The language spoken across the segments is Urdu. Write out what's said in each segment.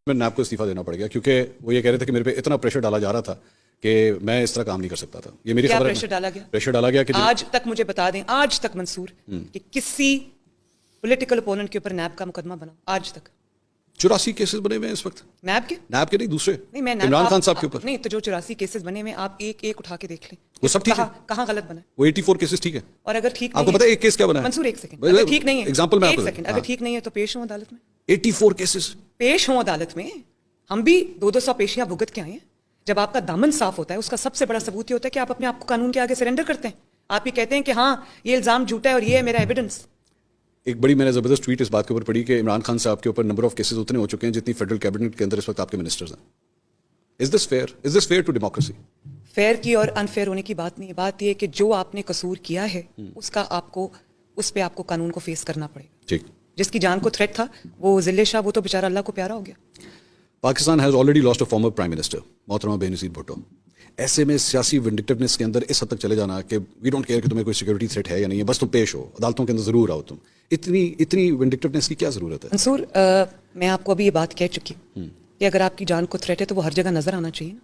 میں نیب کو استعفیٰ دینا پڑ گیا کیونکہ وہ یہ کہہ رہے تھے کہ میرے پہ اتنا پریشر ڈالا جا رہا تھا کہ میں اس طرح کام نہیں کر سکتا تھا. یہ میری خبر ہے. پریشر ڈالا گیا کہ آج تک مجھے بتا دیں, آج تک منصور کہ کسی پولیٹیکل اپوننٹ کے اوپر نیب کا مقدمہ بنا آج تک 84 کیسز بنے ہوئے ہیں اس وقت. نیب کے نہیں دوسرے, نہیں, میں عمران خان صاحب کے اوپر نہیں, تو جو 84 کیسز بنے ہوئے آپ ایک ایک اٹھا کے دیکھ لیں وہ سب ٹھیک ہے. کہاں غلط بنا وہ 84 کیسز ٹھیک ہے. اور اگر ٹھیک آپ کو پتا ہے ایک کیس کیا بنا ہے منصور, ایک سیکنڈ, اگر ٹھیک نہیں ہے ایگزامپل میں ایک سیکنڈ, اگر ٹھیک نہیں ہے تو پیش ہوں عدالت میں. 84 کیسز پیش ہوں عدالت میں. ہم بھی 200 پیشیاں بھگت کے آئے ہیں. جب آپ کا دامن صاف ہوتا ہے اس کا سب سے بڑا ثبوت یہ ہوتا ہے کہ آپ اپنے آپ کو قانون کے آگے سرنڈر کرتے ہیں. آپ یہ کہتے ہیں کہ ہاں یہ الزام جھوٹا ہے اور یہ ہے میرا ایویڈنس. ایک بڑی میں نے زبردست ٹویٹ اس بات کے اوپر پڑھی کہ عمران خان صاحب کے اوپر نمبر آف کیسز اتنے ہو چکے ہیں جتنی فیڈرل کیبنٹ کے اندر اس وقت آپ کے منسٹرز ہیں. Is this fair? Is this fair to democracy? Fair کی اور انفیئر ہونے کی بات نہیں ہے. بات یہ ہے کہ جو آپ نے قصور کیا ہے اس کا آپ کو, اس پہ آپ کو قانون کو فیس کرنا پڑے گا. ٹھیک. جس کی جان کو تھریٹ تھا وہ ذلے شاہ, وہ تو بیچارہ اللہ کو پیارا ہو گیا. Pakistan has already last a former prime minister محترمہ بے نظیر بھٹو. ایسے میں سیاسی ونڈکٹیونیس کے اندر اس حد تک چلے جانا کہ وی ڈونٹ کیئر کہ تمہیں کوئی سیکورٹی تھریٹ ہے یا نہیں ہے, بس تم پیش ہو عدالتوں کے اندر ضرور آؤ. تم اتنی ونڈکٹیونیس کی کیا ضرورت ہے؟ منصور, میں آپ کو ابھی یہ بات کہہ چکی ہوں کہ اگر آپ کی جان کو تھریٹ ہے تو وہ ہر جگہ نظر آنا چاہیے نا.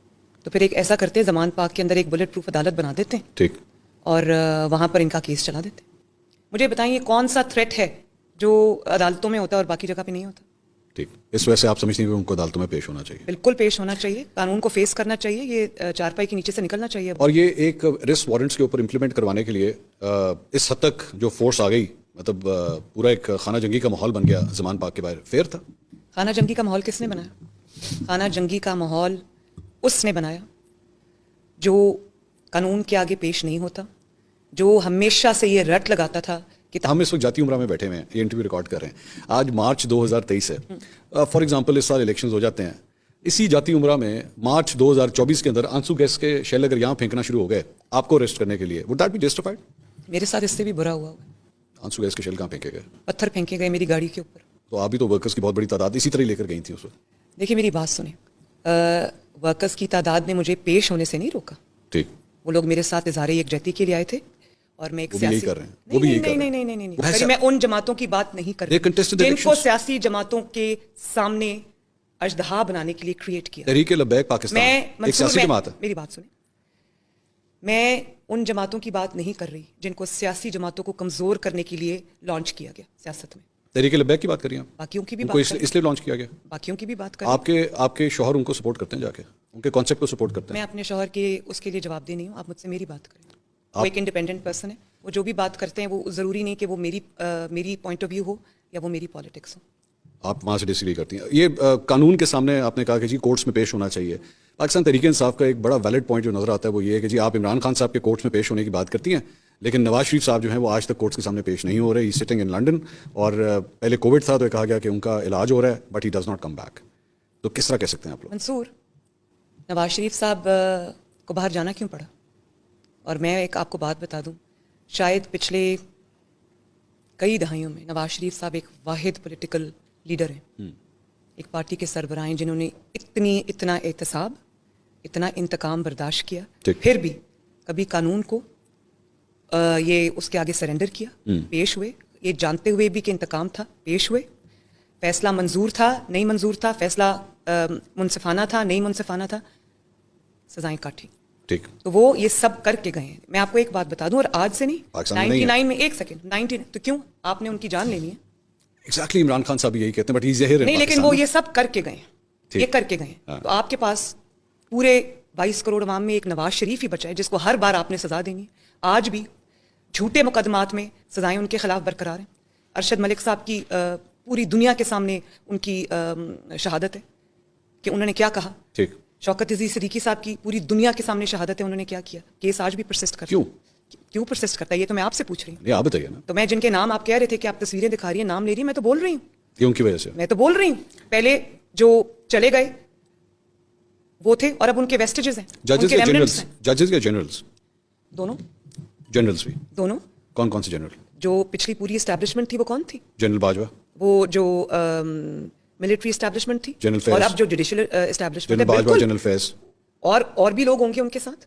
تو پھر ایک ایسا کرتے ہیں, زمان پاک کے اندر ایک بلٹ پروف عدالت بنا دیتے ہیں. ٹھیک. اور وہاں پر ان کا کیس چلا دیتے ہیں. مجھے بتائیں یہ کون سا تھریٹ ہے جو عدالتوں میں ہوتا ہے اور باقی جگہ پہ نہیں ہوتا؟ ٹھیک. اس وجہ سے آپ سمجھتے ہیں کہ ان کو عدالتوں میں پیش ہونا چاہیے؟ بالکل پیش ہونا چاہیے, قانون کو فیس کرنا چاہیے, یہ چارپائی کے نیچے سے نکلنا چاہیے. اور یہ ایک ریسٹ وارنٹس کے اوپر امپلیمنٹ کروانے کے لیے اس حد تک جو فورس آ گئی, مطلب پورا ایک خانہ جنگی کا ماحول بن گیا زمان پاک کے باہر. فیئر تھا؟ خانہ جنگی کا ماحول کس نے بنایا؟ خانہ جنگی کا ماحول اس نے بنایا جو قانون کے آگے پیش نہیں ہوتا, جو ہمیشہ سے یہ رٹ لگاتا تھا کہ ہم اس وقت جاتی عمرہ میں بیٹھے ہوئے ہیں, یہ انٹرویو ریکارڈ کر رہے ہیں. آج مارچ 2023 ہے. فار ایگزامپل اس سال الیکشنز ہو جاتے ہیں. اسی جاتی عمرہ میں مارچ 2024 کے اندر آنسو گیس کے شیل اگر یہاں پھینکنا شروع ہو گئے آپ کو اریسٹ کرنے کے لیے, وڈ دیٹ بی جسٹیفائڈ؟ میرے ساتھ اس سے بھی برا ہوا. آنسو گیس کے شیل کہاں پھینکے گئے؟ پتھر پھینکے گئے میری گاڑی کے اوپر. تو آپ بھی تو ورکرز کی بہت بڑی تعداد اسی طرح لے کر گئی تھی اس وقت. دیکھیے میری بات سنیں, ورکرز کی تعداد نے مجھے پیش ہونے سے نہیں روکا. ٹھیک. وہ لوگ میرے ساتھ اظہار یکجہتی کے لیے آئے تھے اور میں ایک سیاسی نہیں, میں ان جماعتوں کی بات نہیں کر رہی جن کو سیاسی جماعتوں کے سامنے اژدہا بنانے کے لیے کریٹ کیا. تحریک لبیک پاکستان ایک سیاسی جماعت ہے. میری بات سنیں, میں ان جماعتوں کی بات نہیں کر رہی جن کو سیاسی جماعتوں کو کمزور کرنے کے لیے لانچ کیا گیا سیاست میں. تحریک لبیک کی بات کر رہی ہیں آپ؟ باقیوں کی بھی بات اس لیے لانچ کیا گیا. باقیوں کی بھی بات کر آپ کے شوہر ان کو سپورٹ کرتے ہیں, جا کے ان کے کانسیپٹ کو سپورٹ کرتے ہیں. میں اپنے شوہر کے اس کے لیے جواب دہ نہیں ہوں, آپ مجھ سے میری بات کریں. وہ ایک انڈیپینڈنٹ پرسن ہے, وہ جو بھی بات کرتے ہیں وہ ضروری نہیں کہ وہ میری پوائنٹ آف ویو ہو یا وہ میری پالیٹکس ہو. آپ وہاں سے ڈس ایگری کرتی ہیں. یہ قانون کے سامنے آپ نے کہا کہ جی کورٹس میں پیش ہونا چاہیے. پاکستان تحریک انصاف کا ایک بڑا ویلڈ پوائنٹ جو نظر آتا ہے وہ یہ ہے کہ جی آپ عمران خان صاحب کے کورٹس میں پیش ہونے کی بات کرتی ہیں, لیکن نواز شریف صاحب جو ہیں وہ آج تک کورٹس کے سامنے پیش نہیں ہو رہے. ہی سٹنگ ان لنڈن, اور پہلے کووڈ تھا تو کہا گیا کہ ان کا علاج ہو رہا ہے but he does not come back. تو کس طرح کہہ سکتے ہیں آپ لوگ؟ منصور, نواز شریف صاحب کو باہر جانا کیوں پڑا؟ اور میں ایک آپ کو بات بتا دوں, شاید پچھلے کئی دہائیوں میں نواز شریف صاحب ایک واحد پولیٹیکل لیڈر ہیں, ایک پارٹی کے سربراہ ہیں جنہوں نے اتنا احتساب, اتنا انتقام برداشت کیا, پھر بھی کبھی قانون کو یہ اس کے آگے سرنڈر کیا, پیش ہوئے, یہ جانتے ہوئے بھی کہ انتقام تھا, پیش ہوئے. فیصلہ منظور تھا نہیں منظور تھا, فیصلہ منصفانہ تھا نہیں منصفانہ تھا, سزائیں کاٹی. ٹھیک. تو وہ یہ سب کر کے گئے ہیں. میں آپ کو ایک بات بتا دوں, اور آج سے نہیں, 99 میں, ایک سیکنڈ, 99 تو کیوں آپ نے ان کی جان لینی ہے؟ ایگزیکٹلی عمران خان صاحب یہی کہتے ہیں, بٹ ہی ظاہر نہیں, لیکن وہ یہ سب کر کے گئے ہیں, یہ کر کے گئے ہیں. تو آپ کے پاس پورے 22 کروڑ عوام میں ایک نواز شریف ہی بچا ہے جس کو ہر بار آپ نے سزا دینی ہے. آج بھی جھوٹے مقدمات میں سزائیں ان کے خلاف برقرار ہیں. ارشد ملک صاحب کی پوری دنیا کے سامنے ان کی شہادت ہے کہ انہوں نے کیا کہا. ٹھیک. شوکت عزیز صدیقی صاحب کی پوری دنیا کے سامنے شہادت ہے, انہوں نے کیا کیا. کیس آج بھی پرسسٹ کرتا ہے. کیوں پرسسٹ کرتا ہے یہ تو میں آپ سے پوچھ رہی ہوں. آپ بتائیے نا. تو میں جن کے نام آپ کہہ رہے تھے کہ آپ تصویریں دکھا رہی ہیں, نام لے رہی ہیں, میں تو بول رہی ہوں ان کی وجہ سے, میں تو بول رہی ہوں. پہلے جو چلے گئے وہ تھے اور اب ان کے ویسٹیجز ہیں. ججز یا جنرلز؟ دونوں. جنرلز بھی دونوں. کون سے جنرل؟ جو پچھلی پوری اسٹیبلشمنٹ تھی وہ کون تھی؟ جنرل باجوہ. وہ جو ملٹری اسٹیبلشمنٹ تھی, جنرل فیض. اور اب جو جوڈیشل اسٹیبلشمنٹ ہے, باجوہ, جنرل فیض, اور بھی لوگ ہوں گے ان کے ساتھ.